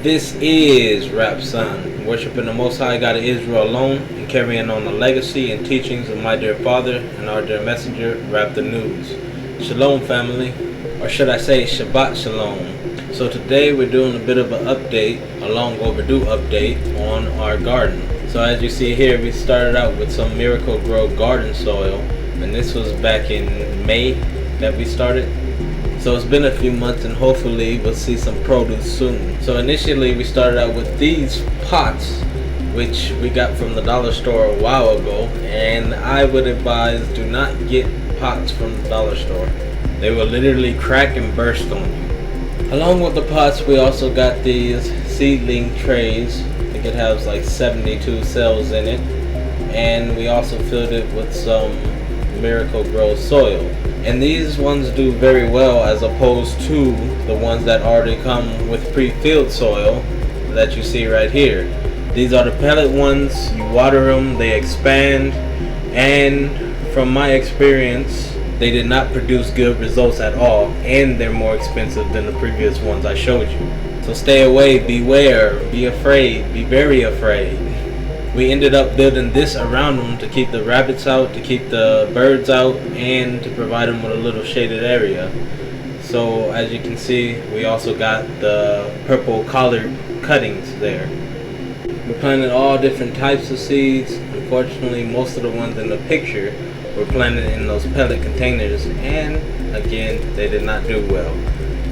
This is Rap Son, worshiping the Most High God of Israel alone and carrying on the legacy and teachings of my dear Father and our dear messenger, Rap the News. Shalom, family, or should I say Shabbat Shalom. So today we're doing a bit of an update, a long overdue update on our garden. So as you see here, we started out with some Miracle Grow garden soil, and this was back in May that we started. So it's been a few months and hopefully we'll see some produce soon. So initially we started out with these pots, which we got from the dollar store a while ago, and I would advise do not get pots from the dollar store. They will literally crack and burst on you. Along with the pots, we also got these seedling trays. I think it has like 72 cells in it, and we also filled it with some Miracle Grow soil. And these ones do very well as opposed to the ones that already come with pre-filled soil that you see right here. These are the pellet ones. You water them, they expand, and from my experience, they did not produce good results at all, and they're more expensive than the previous ones I showed you. So stay away, beware, be afraid, be very afraid. We ended up building this around them to keep the rabbits out, to keep the birds out, and to provide them with a little shaded area. So as you can see, we also got the purple collard cuttings there. We planted all different types of seeds. Unfortunately, most of the ones in the picture were planted in those pellet containers, and again, they did not do well.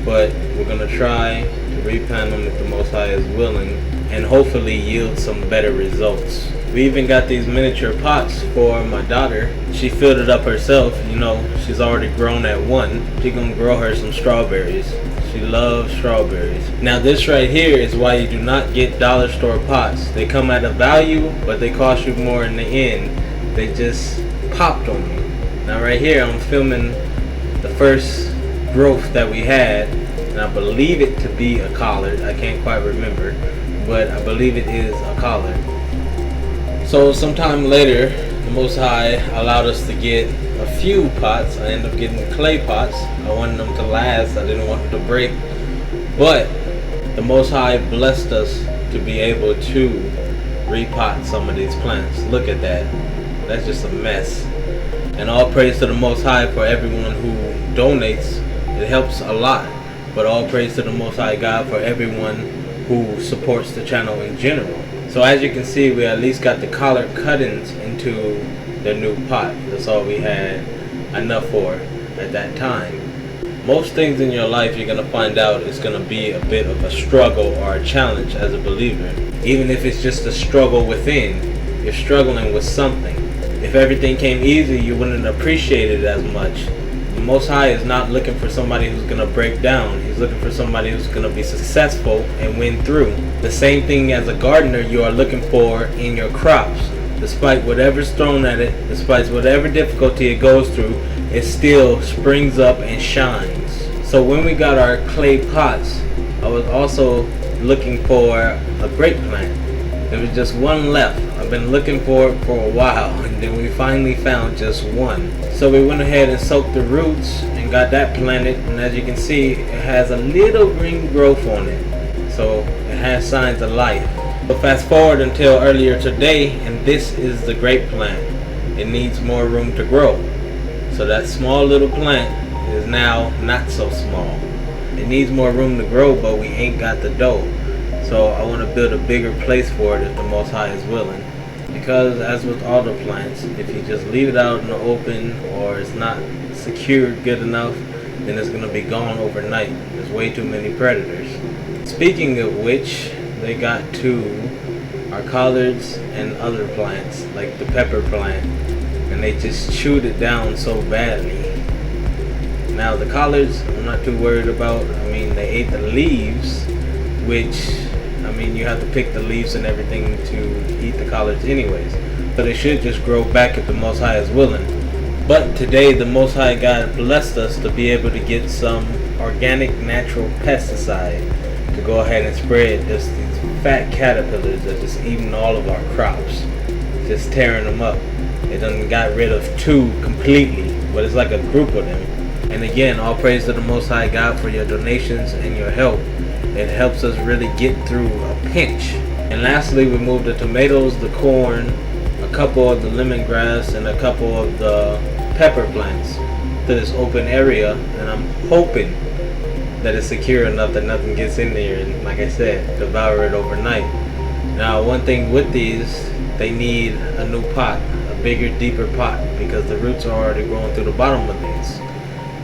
But we're going to try to replant them if the Most High is willing, and hopefully yield some better results. We even got these miniature pots for my daughter. She filled it up herself. You know, she's already grown at one. She's gonna grow her some strawberries. She loves strawberries. Now this right here is why you do not get dollar store pots. They come at a value, but they cost you more in the end. They just popped on me. Now right here I'm filming the first growth that we had, and I believe it to be a collard. I can't quite remember, but I believe it is a collard. So sometime later, the Most High allowed us to get a few pots. I ended up getting clay pots. I wanted them to last. I didn't want them to break. But the Most High blessed us to be able to repot some of these plants. Look at that. That's just a mess. And all praise to the Most High for everyone who donates. It helps a lot. But all praise to the Most High God for everyone who supports the channel in general. So as you can see, we at least got the collard cuttings into the new pot. That's all we had enough for at that time. Most things in your life you're going to find out is going to be a bit of a struggle or a challenge as a believer. Even if it's just a struggle within, you're struggling with something. If everything came easy, you wouldn't appreciate it as much. The Most High is not looking for somebody who's going to break down. He's looking for somebody who's going to be successful and win through. The same thing as a gardener you are looking for in your crops. Despite whatever's thrown at it, despite whatever difficulty it goes through, it still springs up and shines. So when we got our clay pots, I was also looking for a grape plant. There was just one left. I've been looking for it for a while, and then we finally found just one. So we went ahead and soaked the roots and got that planted, and as you can see, it has a little green growth on it. So it has signs of life. But fast forward until earlier today, and this is the grape plant. It needs more room to grow. So that small little plant is now not so small. It needs more room to grow, but we ain't got the dough. So I want to build a bigger place for it if the Most High is willing. Because as with all the plants, if you just leave it out in the open or it's not secured good enough, then it's going to be gone overnight. There's way too many predators. Speaking of which, they got to our collards and other plants, like the pepper plant, and they just chewed it down so badly. Now the collards, I'm not too worried about. I mean, they ate the leaves, which, I mean, you have to pick the leaves and everything to eat the collards anyways. But it should just grow back if the Most High is willing. But today the Most High God blessed us to be able to get some organic natural pesticide to go ahead and spread just these fat caterpillars that just eating all of our crops. Just tearing them up. It done got rid of two completely, but it's like a group of them. And again, all praise to the Most High God for your donations and your help. It helps us really get through a pinch. And lastly, we moved the tomatoes, the corn, a couple of the lemongrass, and a couple of the pepper plants to this open area, and I'm hoping that it's secure enough that nothing gets in there and, like I said, devour it overnight. Now, one thing with these, they need a new pot, a bigger, deeper pot, because the roots are already growing through the bottom of these.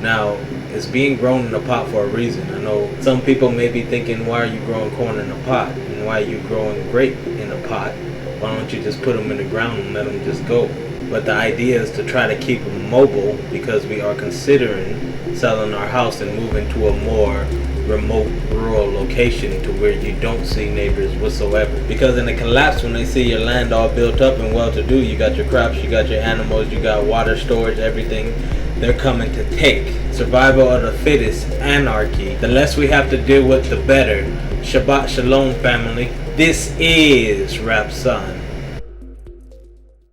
Now, it's being grown in a pot for a reason. I know some people may be thinking, why are you growing corn in a pot? And why are you growing grape in a pot? Why don't you just put them in the ground and let them just go? But the idea is to try to keep them mobile, because we are considering selling our house and moving to a more remote rural location to where you don't see neighbors whatsoever. Because in the collapse, when they see your land all built up and well-to-do, you got your crops, you got your animals, you got water storage, everything, they're coming to take. Survival of the fittest, anarchy. The less we have to deal with, the better. Shabbat Shalom, family. This is Rap Son.